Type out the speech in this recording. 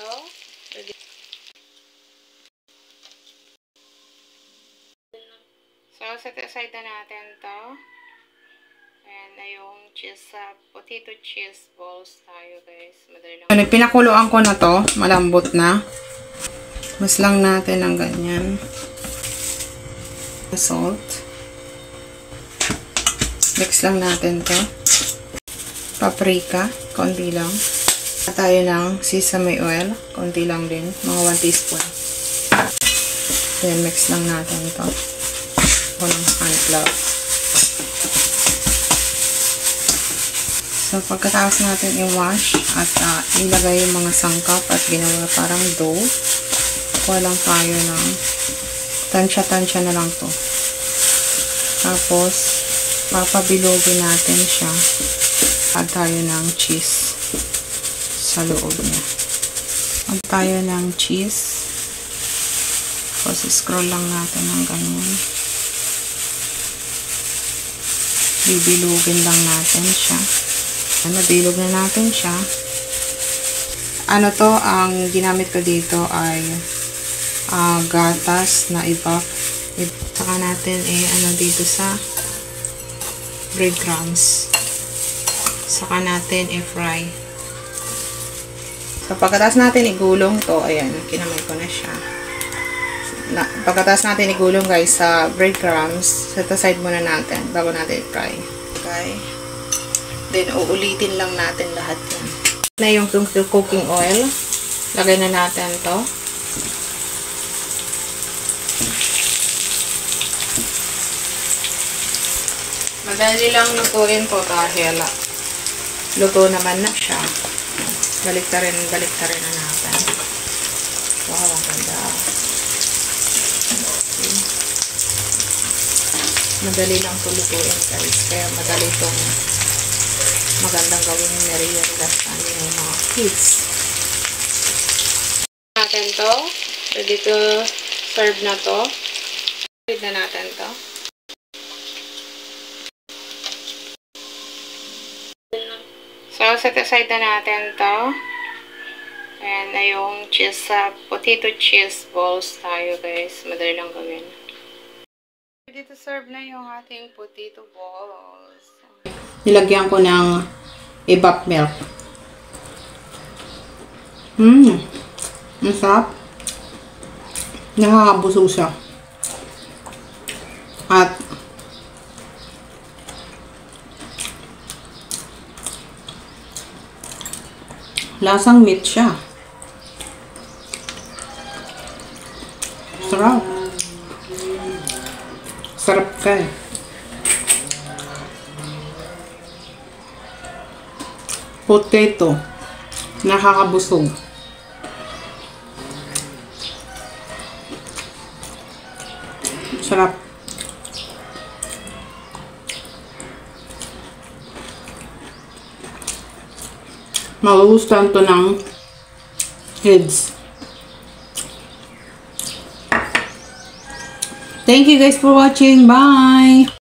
to. So, set aside na natin to. Ayan na yung cheese, potato cheese balls tayo, guys. Madali lang. Pinakuluan ko na to. Malambot na. Mas lang natin ng ganyan. Salt. Mix lang natin to. Paprika. Konti lang. At tayo ng sesame oil. Konti lang din. Mga 1 teaspoon. Then, mix lang natin to. O ng sunflower. So, pagkatapos natin i-wash at ilagay yung mga sangkap at ginawa parang dough, kuha lang tayo ng tansya-tansya na lang to. Tapos, papabilogin natin siya at tayo ng cheese sa loob niya. At tayo ng cheese. Tapos, scroll lang natin ng ganyan. Bibilogin lang natin siya. Nabilog na natin siya. Ano to, ang ginamit ko dito ay gatas na ibak. Saka natin ano dito sa breadcrumbs. Saka natin i-fry. So, pagkatapos natin igulong to, ayan, kinamay ko na siya. Pagkatapos natin igulong guys sa breadcrumbs, set aside muna natin bago natin i-fry. Okay. Then, uulitin lang natin lahat yan. Na yung cooking oil. Lagay na natin to. Madali lang lutuin to dahil luto naman na siya. Baliktarin na natin. Wow, ang ganda. Okay. Madali lang to lutuin guys. Kaya madali tong magandang gawin yung merienda sa yung mga kids. Natin to. Ready to serve na to. Ready na natin to. So, set aside na natin to. Ayan na yung cheese, potato cheese balls tayo guys. Madali lang gawin. Ready to serve na yung ating potato balls. Nilagyan ko ng evap milk. Ang sarap. Nakakabusog siya. At lasang meat siya. Sarap. Sarap ka eh. Potato. Nakakabusog. Sarap. Magugustuhan to ng kids. Thank you guys for watching. Bye!